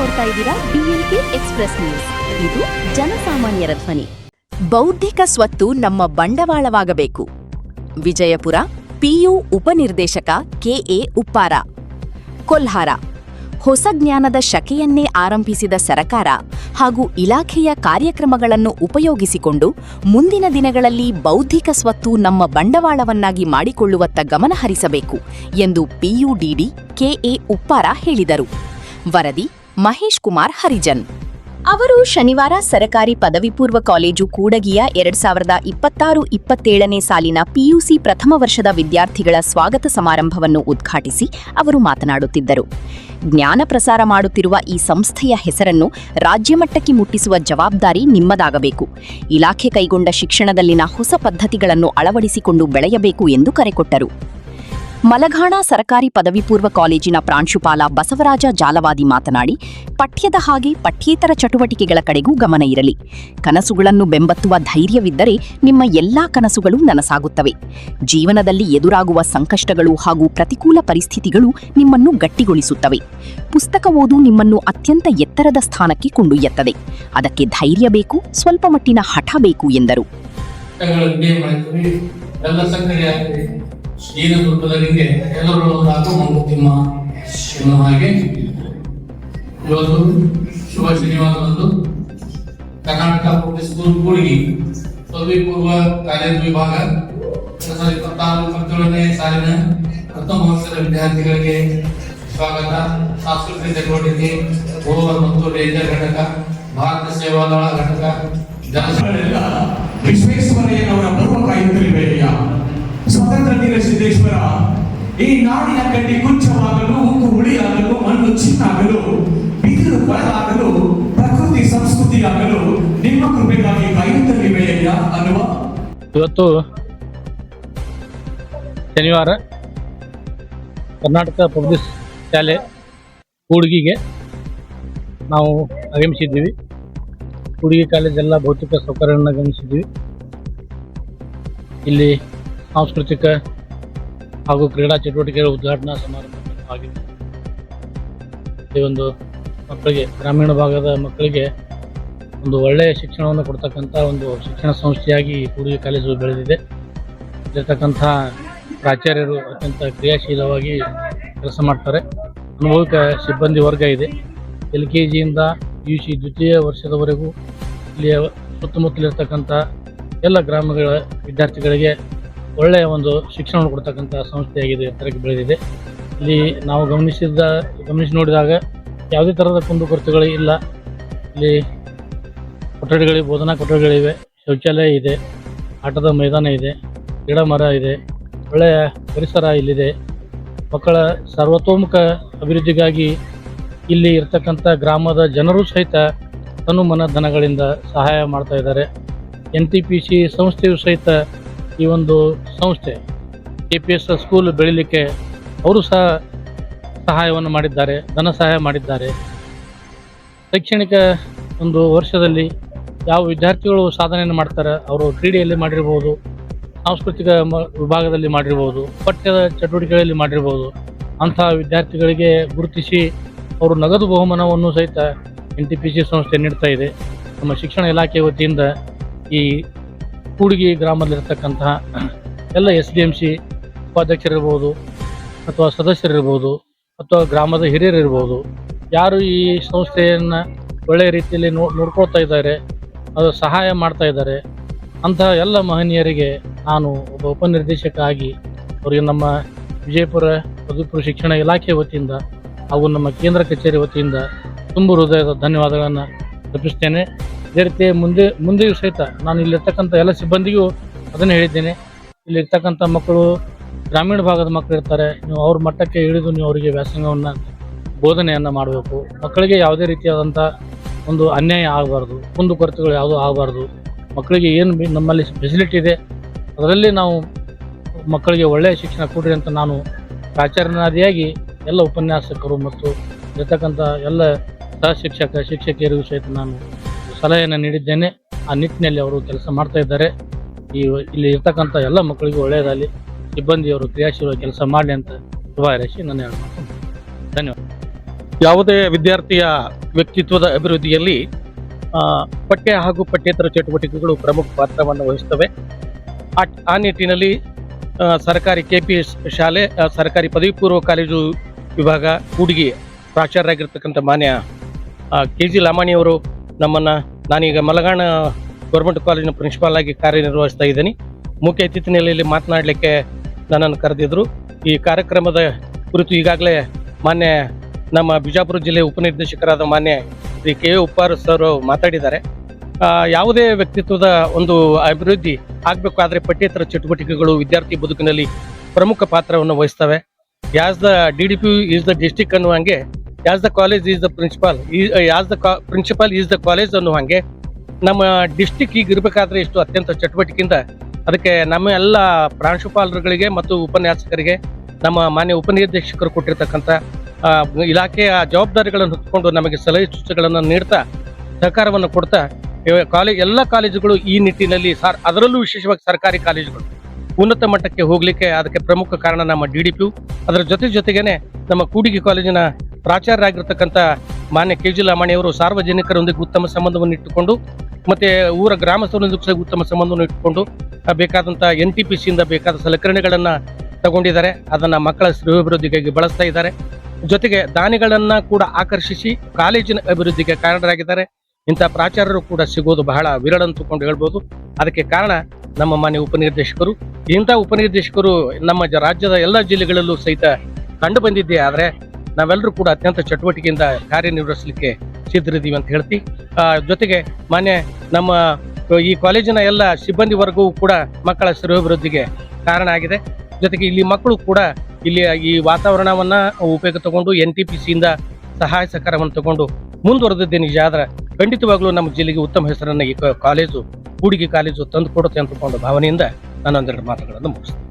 ನೋಡ್ತಾ ಇದ್ದೀರಾ BLK express news. ಇದು ಜನಸಾಮಾನ್ಯರ ಧ್ವನಿ. ಬೌದ್ಧಿಕ ಸ್ವತ್ತು ನಮ್ಮ ಬಂಡವಾಳವಾಗಬೇಕು. ವಿಜಯಪುರ PU ಉಪನಿರ್ದೇಶಕ KA ಉಪ್ಪಾರ. ಕೊಲ್ಹಾರ ಹೊಸ ಜ್ಞಾನದ ಶಕೆಯನ್ನೇ ಆರಂಭಿಸಿದ ಸರಕಾರ ಹಾಗೂ ಇಲಾಖೆಯ ಕಾರ್ಯಕ್ರಮಗಳನ್ನು ಉಪಯೋಗಿಸಿಕೊಂಡು ಮುಂದಿನ ದಿನಗಳಲ್ಲಿ ಬೌದ್ಧಿಕ ಸ್ವತ್ತು ನಮ್ಮ ಬಂಡವಾಳವನ್ನಾಗಿ ಮಾಡಿಕೊಳ್ಳುವತ್ತ ಗಮನಹರಿಸಬೇಕು ಎಂದು PUDD KA ಉಪ್ಪಾರ ಹೇಳಿದರು. ವರದಿ ಮಹೇಶ್ ಕುಮಾರ್ ಹರಿಜನ್. ಅವರು ಶನಿವಾರ ಸರಕಾರಿ ಪದವಿ ಪೂರ್ವ ಕಾಲೇಜು ಕೂಡಗಿಯ 2026-27ನೇ ಸಾಲಿನ PUC ಪ್ರಥಮ ವರ್ಷದ ವಿದ್ಯಾರ್ಥಿಗಳ ಸ್ವಾಗತ ಸಮಾರಂಭವನ್ನು ಉದ್ಘಾಟಿಸಿ ಅವರು ಮಾತನಾಡುತ್ತಿದ್ದರು. ಜ್ಞಾನ ಪ್ರಸಾರ ಮಾಡುತ್ತಿರುವ ಈ ಸಂಸ್ಥೆಯ ಹೆಸರನ್ನು ರಾಜ್ಯಮಟ್ಟಕ್ಕೆ ಮುಟ್ಟಿಸುವ ಜವಾಬ್ದಾರಿ ನಿಮ್ಮದಾಗಬೇಕು. ಇಲಾಖೆ ಕೈಗೊಂಡ ಶಿಕ್ಷಣದಲ್ಲಿನ ಹೊಸ ಪದ್ಧತಿಗಳನ್ನು ಅಳವಡಿಸಿಕೊಂಡು ಬೆಳೆಯಬೇಕು ಎಂದು ಕರೆಕೊಟ್ಟರು. ಮಲಘಾಣ ಸರಕಾರಿ ಪದವಿ ಪೂರ್ವ ಕಾಲೇಜಿನ ಪ್ರಾಂಶುಪಾಲ ಬಸವರಾಜ ಜಾಲವಾದಿ ಮಾತನಾಡಿ, ಪಠ್ಯದ ಹಾಗೆ ಪಠ್ಯೇತರ ಚಟುವಟಿಕೆಗಳ ಕಡೆಗೂ ಗಮನ ಇರಲಿ. ಕನಸುಗಳನ್ನು ಬೆಂಬತ್ತುವ ಧೈರ್ಯವಿದ್ದರೆ ನಿಮ್ಮ ಎಲ್ಲಾ ಕನಸುಗಳು ನನಸಾಗುತ್ತವೆ. ಜೀವನದಲ್ಲಿ ಎದುರಾಗುವ ಸಂಕಷ್ಟಗಳು ಹಾಗೂ ಪ್ರತಿಕೂಲ ಪರಿಸ್ಥಿತಿಗಳು ನಿಮ್ಮನ್ನು ಗಟ್ಟಿಗೊಳಿಸುತ್ತವೆ. ಪುಸ್ತಕ ಓದು ನಿಮ್ಮನ್ನು ಅತ್ಯಂತ ಎತ್ತರದ ಸ್ಥಾನಕ್ಕೆ ಕೊಂಡೊಯ್ಯುತ್ತದೆ. ಅದಕ್ಕೆ ಧೈರ್ಯ ಬೇಕು, ಸ್ವಲ್ಪ ಮಟ್ಟಿನ ಹಠ ಬೇಕು ಎಂದರು. ಏನು ದುರ್ಗದವರಿಗೆ ಎಲ್ಲರೂ ಮಂಗುತಿಮ್ಮ ಎನ್ನುವ ಹಾಗೆ ಇವತ್ತು ಶುಭ ಶನಿವಾರದಂದು ಕರ್ನಾಟಕ ಪಬ್ಲಿಕ್ ಸ್ಕೂಲ್ ಕೂಡಗಿ ಪದವಿ ಪೂರ್ವ ಕಾಲೇಜು ವಿಭಾಗ 2026-27ನೇ ಸಾಲಿನ ಪ್ರಥಮ ವರ್ಷದ ವಿದ್ಯಾರ್ಥಿಗಳಿಗೆ ಸ್ವಾಗತ. ಸಾಂಸ್ಕೃತಿಕ ಚಟುವಟಿಕೆ, ಓವರ್ ಮತ್ತು ರೇಂಜರ್ ಘಟಕ, ಭಾರತ ಸೇವಾದಳ ಘಟಕ, ಜನಸಂಖ್ಯೆಲ್ಲ ವಿಶ್ವೇಶ್ವರಯ್ಯನವರ ಬರುವ ಕಾಯುತ್ತಲಿವೆಯ ಸ್ವತಂತ್ರ ವೀರ ಸಿದ್ದೇಶ್ವರ ಈ ನಾಡಿನ ಕಡ್ಡಿ ಕುಂಚವಾಗಲು, ಉಕ್ಕು ಹುಳಿಯಾಗಲು, ಮಣ್ಣು ಚಿನ್ನಾಗಲು, ಬಿದಿರು ಕೊಳಲಾಗಲು, ಪ್ರಕೃತಿ ಸಂಸ್ಕೃತಿಯಾಗಲು ನಿಮ್ಮ ಕೃಪೆಗಾಗಿ ಕಾಯುತ್ತಲಿವೆಯ ಅನ್ನುವ ಇವತ್ತು ಶನಿವಾರ ಕರ್ನಾಟಕ ಪಬ್ಲಿಕ್ ಶಾಲೆ ಕೂಡ್ಗಿಗೆ ನಾವು ಆಗಮಿಸಿದ್ದೀವಿ. ಕೂಡ್ಗಿ ಕಾಲೇಜೆಲ್ಲ ಭೌತಿಕ ಸೌಕರ್ಯವನ್ನು ಗಮನಿಸಿದ್ದೀವಿ. ಇಲ್ಲಿ ಸಾಂಸ್ಕೃತಿಕ ಹಾಗೂ ಕ್ರೀಡಾ ಚಟುವಟಿಕೆಗಳ ಉದ್ಘಾಟನಾ ಸಮಾರಂಭ ಆಗಿದೆ. ಈ ಒಂದು ಮಕ್ಕಳಿಗೆ, ಗ್ರಾಮೀಣ ಭಾಗದ ಮಕ್ಕಳಿಗೆ ಒಂದು ಒಳ್ಳೆಯ ಶಿಕ್ಷಣವನ್ನು ಕೊಡ್ತಕ್ಕಂಥ ಒಂದು ಶಿಕ್ಷಣ ಸಂಸ್ಥೆಯಾಗಿ ಕೂಡ್ಗಿ ಕಾಲೇಜು ಬೆಳೆದಿದೆ. ಇಲ್ಲಿರ್ತಕ್ಕಂಥ ಪ್ರಾಚಾರ್ಯರು ಅತ್ಯಂತ ಕ್ರಿಯಾಶೀಲವಾಗಿ ಕೆಲಸ ಮಾಡ್ತಾರೆ. ಅನುಭವಿಕ ಸಿಬ್ಬಂದಿ ವರ್ಗ ಇದೆ. LKGಯಿಂದ PUC ದ್ವಿತೀಯ ವರ್ಷದವರೆಗೂ ಇಲ್ಲಿಯ ಸುತ್ತಮುತ್ತಲಿರ್ತಕ್ಕಂಥ ಎಲ್ಲ ಗ್ರಾಮಗಳ ವಿದ್ಯಾರ್ಥಿಗಳಿಗೆ ಒಳ್ಳೆಯ ಒಂದು ಶಿಕ್ಷಣವನ್ನು ಕೊಡ್ತಕ್ಕಂಥ ಸಂಸ್ಥೆಯಾಗಿದೆ, ಎತ್ತರಕ್ಕೆ ಬೆಳೆದಿದೆ. ಇಲ್ಲಿ ನಾವು ಗಮನಿಸಿ ನೋಡಿದಾಗ ಯಾವುದೇ ಥರದ ಕುಂದುಕೊರತೆಗಳು ಇಲ್ಲ. ಇಲ್ಲಿ ಕೊಠಡಿಗಳಿವೆ, ಬೋಧನಾ ಕೊಠಡಿಗಳಿವೆ, ಶೌಚಾಲಯ ಇದೆ, ಆಟದ ಮೈದಾನ ಇದೆ, ಗಿಡ ಮರ ಇದೆ, ಒಳ್ಳೆಯ ಪರಿಸರ ಇಲ್ಲಿದೆ. ಮಕ್ಕಳ ಸರ್ವತೋಮುಖ ಅಭಿವೃದ್ಧಿಗಾಗಿ ಇಲ್ಲಿ ಇರ್ತಕ್ಕಂಥ ಗ್ರಾಮದ ಜನರು ಸಹಿತ ತನು ಮನ ಧನಗಳಿಂದ ಸಹಾಯ ಮಾಡ್ತಾ ಇದ್ದಾರೆ. NTPC ಸಂಸ್ಥೆಯು ಸಹಿತ ಈ ಒಂದು ಸಂಸ್ಥೆ KPS ಸ್ಕೂಲ್ ಬೆಳೀಲಿಕ್ಕೆ ಅವರು ಸಹ ಸಹಾಯವನ್ನು ಮಾಡಿದ್ದಾರೆ, ಧನ ಸಹಾಯ ಮಾಡಿದ್ದಾರೆ. ಶೈಕ್ಷಣಿಕ ಒಂದು ವರ್ಷದಲ್ಲಿ ಯಾವ ವಿದ್ಯಾರ್ಥಿಗಳು ಸಾಧನೆಯನ್ನು ಮಾಡ್ತಾರೆ, ಅವರು ಕ್ರೀಡೆಯಲ್ಲಿ ಮಾಡಿರ್ಬೋದು, ಸಾಂಸ್ಕೃತಿಕ ವಿಭಾಗದಲ್ಲಿ ಮಾಡಿರ್ಬೋದು, ಪಠ್ಯದ ಚಟುವಟಿಕೆಗಳಲ್ಲಿ ಮಾಡಿರ್ಬೋದು. ಅಂತಹ ವಿದ್ಯಾರ್ಥಿಗಳಿಗೆ ಗುರುತಿಸಿ ಅವರು ನಗದು ಬಹುಮಾನವನ್ನು ಸಹಿತ NTPC ಸಂಸ್ಥೆ ನೀಡ್ತಾ ಇದೆ. ನಮ್ಮ ಶಿಕ್ಷಣ ಇಲಾಖೆ ವತಿಯಿಂದ ಈ ಕೂಡ್ಗಿ ಗ್ರಾಮದಲ್ಲಿರ್ತಕ್ಕಂತಹ ಎಲ್ಲ SDMC ಉಪಾಧ್ಯಕ್ಷರಿರ್ಬೋದು ಅಥವಾ ಸದಸ್ಯರಿರ್ಬೋದು ಅಥವಾ ಗ್ರಾಮದ ಹಿರಿಯರಿರ್ಬೋದು, ಯಾರು ಈ ಸಂಸ್ಥೆಯನ್ನು ಒಳ್ಳೆಯ ರೀತಿಯಲ್ಲಿ ನೋಡ್ಕೊಳ್ತಾ ಇದ್ದಾರೆ, ಅದು ಸಹಾಯ ಮಾಡ್ತಾ ಇದ್ದಾರೆ, ಅಂತಹ ಎಲ್ಲ ಮಹನೀಯರಿಗೆ ನಾನು ಒಬ್ಬ ಉಪನಿರ್ದೇಶಕ ಆಗಿ ಅವರಿಗೆ ನಮ್ಮ ವಿಜಯಪುರ ಪದವಿ ಪೂರ್ವ ಶಿಕ್ಷಣ ಇಲಾಖೆ ವತಿಯಿಂದ ಹಾಗೂ ನಮ್ಮ ಕೇಂದ್ರ ಕಚೇರಿ ವತಿಯಿಂದ ತುಂಬ ಹೃದಯದ ಧನ್ಯವಾದಗಳನ್ನು ಅರ್ಪಿಸ್ತೇನೆ. ಇದೇ ರೀತಿ ಮುಂದೆಯೂ ಸಹಿತ ನಾನು ಇಲ್ಲಿರ್ತಕ್ಕಂಥ ಎಲ್ಲ ಸಿಬ್ಬಂದಿಗೂ ಅದನ್ನು ಹೇಳಿದ್ದೇನೆ. ಇಲ್ಲಿರ್ತಕ್ಕಂಥ ಮಕ್ಕಳು ಗ್ರಾಮೀಣ ಭಾಗದ ಮಕ್ಕಳು ಇರ್ತಾರೆ, ನೀವು ಅವ್ರ ಮಟ್ಟಕ್ಕೆ ಇಳಿದು ನೀವು ಅವರಿಗೆ ವ್ಯಾಸಂಗವನ್ನು ಬೋಧನೆಯನ್ನು ಮಾಡಬೇಕು. ಮಕ್ಕಳಿಗೆ ಯಾವುದೇ ರೀತಿಯಾದಂಥ ಒಂದು ಅನ್ಯಾಯ ಆಗಬಾರ್ದು, ಕುಂದುಕೊರತೆಗಳು ಯಾವುದೂ ಆಗಬಾರ್ದು. ಮಕ್ಕಳಿಗೆ ಏನು ನಮ್ಮಲ್ಲಿ ಫೆಸಿಲಿಟಿ ಇದೆ ಅದರಲ್ಲಿ ನಾವು ಮಕ್ಕಳಿಗೆ ಒಳ್ಳೆಯ ಶಿಕ್ಷಣ ಕೊಡ್ರಿ ಅಂತ ನಾನು ಪ್ರಾಚಾರ್ಯನಾದಿಯಾಗಿ ಎಲ್ಲ ಉಪನ್ಯಾಸಕರು ಮತ್ತು ಇರ್ತಕ್ಕಂಥ ಎಲ್ಲ ಸಹ ಶಿಕ್ಷಕಿಯರಿಗೂ ಸಹಿತ ನಾನು ಸಲಹೆಯನ್ನು ನೀಡಿದ್ದೇನೆ. ಆ ನಿಟ್ಟಿನಲ್ಲಿ ಅವರು ಕೆಲಸ ಮಾಡ್ತಾ ಇದ್ದಾರೆ. ಇಲ್ಲಿ ಇರ್ತಕ್ಕಂಥ ಎಲ್ಲ ಮಕ್ಕಳಿಗೂ ಒಳ್ಳೆಯದಾಗಲಿ, ಸಿಬ್ಬಂದಿಯವರು ಕ್ರಿಯಾಶೀಲವಾಗಿ ಕೆಲಸ ಮಾಡಲಿ ಅಂತ ಶುಭ ಹಾರೈಸಿ ನನ್ನ ಧನ್ಯವಾದ. ಯಾವುದೇ ವಿದ್ಯಾರ್ಥಿಯ ವ್ಯಕ್ತಿತ್ವದ ಅಭಿವೃದ್ಧಿಯಲ್ಲಿ ಪಠ್ಯ ಹಾಗೂ ಪಠ್ಯೇತರ ಚಟುವಟಿಕೆಗಳು ಪ್ರಮುಖ ಪಾತ್ರವನ್ನು ವಹಿಸ್ತವೆ. ಆ ನಿಟ್ಟಿನಲ್ಲಿ ಸರ್ಕಾರಿ KPS ಶಾಲೆ, ಸರ್ಕಾರಿ ಪದವಿ ಪೂರ್ವ ಕಾಲೇಜು ವಿಭಾಗ ಕೂಡಿಗೆ ಪ್ರಾಚಾರ್ಯರಾಗಿರ್ತಕ್ಕಂಥ ಮಾನ್ಯ KG ಲಾಮಾಣಿಯವರು ನಾನೀಗ ಮಲಗಾಣ ಗೌರ್ಮೆಂಟ್ ಕಾಲೇಜಿನ ಪ್ರಿನ್ಸಿಪಾಲ್ ಆಗಿ ಕಾರ್ಯನಿರ್ವಹಿಸ್ತಾ ಇದ್ದೀನಿ. ಮುಖ್ಯ ಅತಿಥಿ ನೆಲೆಯಲ್ಲಿ ಮಾತನಾಡಲಿಕ್ಕೆ ನನ್ನನ್ನು ಕರೆದಿದ್ರು. ಈ ಕಾರ್ಯಕ್ರಮದ ಕುರಿತು ಈಗಾಗಲೇ ಮಾನ್ಯ ನಮ್ಮ ಬಿಜಾಪುರ ಜಿಲ್ಲೆ ಉಪನಿರ್ದೇಶಕರಾದ ಮಾನ್ಯ ಶ್ರೀ KA ಉಪ್ಪಾರ್ ಸರ್ ಮಾತಾಡಿದ್ದಾರೆ. ಯಾವುದೇ ವ್ಯಕ್ತಿತ್ವದ ಒಂದು ಅಭಿವೃದ್ಧಿ ಆಗಬೇಕಾದ್ರೆ ಪಠ್ಯೇತರ ಚಟುವಟಿಕೆಗಳು ವಿದ್ಯಾರ್ಥಿ ಬದುಕಿನಲ್ಲಿ ಪ್ರಮುಖ ಪಾತ್ರವನ್ನು ವಹಿಸ್ತವೆ. As the DDP is the district ಅನ್ನುವಂಗೆ, as the college is the principal, as the principal is the college ಅನ್ನುವಂಗೆ ನಮ್ಮ ಡಿಸ್ಟಿಕ್ ಈಗ ಇರಬೇಕಾದ್ರೆ ಇಷ್ಟು ಅತ್ಯಂತ ಚಟುವಟಿಕೆಯಿಂದ ಅದಕ್ಕೆ ನಮ್ಮ ಎಲ್ಲ ಪ್ರಾಂಶುಪಾಲರುಗಳಿಗೆ ಮತ್ತು ಉಪನ್ಯಾಸಕರಿಗೆ ನಮ್ಮ ಮಾನ್ಯ ಉಪನಿರ್ದೇಶಕರು ಕೊಟ್ಟಿರ್ತಕ್ಕಂಥ ಇಲಾಖೆಯ ಜವಾಬ್ದಾರಿಗಳನ್ನು ಹೊತ್ತುಕೊಂಡು ನಮಗೆ ಸಲಹೆ ಸೂಚನೆಗಳನ್ನು ನೀಡ್ತಾ ಸಹಕಾರವನ್ನು ಕೊಡ್ತಾ ಎಲ್ಲ ಕಾಲೇಜುಗಳು ಈ ನಿಟ್ಟಿನಲ್ಲಿ ಅದರಲ್ಲೂ ವಿಶೇಷವಾಗಿ ಸರ್ಕಾರಿ ಕಾಲೇಜುಗಳು ಉನ್ನತ ಮಟ್ಟಕ್ಕೆ ಹೋಗ್ಲಿಕ್ಕೆ ಅದಕ್ಕೆ ಪ್ರಮುಖ ಕಾರಣ ನಮ್ಮ DDP. ಅದರ ಜೊತೆಗೇನೆ ನಮ್ಮ ಕೂಡಿಗೆ ಕಾಲೇಜಿನ ಪ್ರಾಚಾರ್ಯರಾಗಿರ್ತಕ್ಕಂಥ ಮಾನ್ಯ KG ಲಾಮಾಣಿಯವರು ಸಾರ್ವಜನಿಕರೊಂದಿಗೆ ಉತ್ತಮ ಸಂಬಂಧವನ್ನು ಇಟ್ಟುಕೊಂಡು ಮತ್ತೆ ಊರ ಗ್ರಾಮಸ್ಥರೊಂದಿಗೆ ಉತ್ತಮ ಸಂಬಂಧವನ್ನು ಇಟ್ಟುಕೊಂಡು ಬೇಕಾದಂಥ NTPCಯಿಂದ ಬೇಕಾದ ಸಲಕರಣೆಗಳನ್ನ ತಗೊಂಡಿದ್ದಾರೆ. ಅದನ್ನ ಮಕ್ಕಳ ಶ್ರೇಯೋಭಿವೃದ್ಧಿಗಾಗಿ ಬಳಸ್ತಾ ಇದ್ದಾರೆ. ಜೊತೆಗೆ ದಾನಿಗಳನ್ನ ಕೂಡ ಆಕರ್ಷಿಸಿ ಕಾಲೇಜಿನ ಅಭಿವೃದ್ಧಿಗೆ ಕಾರಣರಾಗಿದ್ದಾರೆ. ಇಂಥ ಪ್ರಾಚಾರ್ಯರು ಕೂಡ ಸಿಗೋದು ಬಹಳ ವಿರಳ ಅಂತಕೊಂಡು ಹೇಳ್ಬೋದು. ಅದಕ್ಕೆ ಕಾರಣ ನಮ್ಮ ಮಾನ್ಯ ಉಪನಿರ್ದೇಶಕರು. ಇಂಥ ಉಪನಿರ್ದೇಶಕರು ನಮ್ಮ ರಾಜ್ಯದ ಎಲ್ಲ ಜಿಲ್ಲೆಗಳಲ್ಲೂ ಸಹಿತ ಕಂಡು ಬಂದಿದ್ದೆ. ಆದರೆ ನಾವೆಲ್ಲರೂ ಕೂಡ ಅತ್ಯಂತ ಚಟುವಟಿಕೆಯಿಂದ ಕಾರ್ಯನಿರ್ವಹಿಸಲಿಕ್ಕೆ ಸಿದ್ಧರಿದ್ದೀವಿ ಅಂತ ಹೇಳ್ತಿ. ಜೊತೆಗೆ ಮಾನ್ಯ ನಮ್ಮ ಈ ಕಾಲೇಜಿನ ಎಲ್ಲ ಸಿಬ್ಬಂದಿ ವರ್ಗವೂ ಕೂಡ ಮಕ್ಕಳ ಶ್ರೇಯೋಭಿವೃದ್ಧಿಗೆ ಕಾರಣ ಆಗಿದೆ. ಜೊತೆಗೆ ಇಲ್ಲಿ ಮಕ್ಕಳು ಕೂಡ ಇಲ್ಲಿ ಈ ವಾತಾವರಣವನ್ನ ಉಪಯೋಗ ತಗೊಂಡು NTPCಯಿಂದ ಸಹಾಯ ಸಹಕಾರವನ್ನು ತಗೊಂಡು ಮುಂದುವರೆದಿದ್ದೇ ನಿಜ. ಆದ್ರೆ ಖಂಡಿತವಾಗ್ಲೂ ನಮ್ಮ ಜಿಲ್ಲೆಗೆ ಉತ್ತಮ ಹೆಸರನ್ನ ಈ ಕಾಲೇಜು ಕೂಡಿಗೆ ಕಾಲೇಜು ತಂದು ಕೊಡುತ್ತೆ ಅಂತಕೊಂಡು ಭಾವನೆಯಿಂದ ನಾನು ಒಂದೆರಡು ಮಾತುಗಳನ್ನು ಮುಗಿಸ್ತೇನೆ.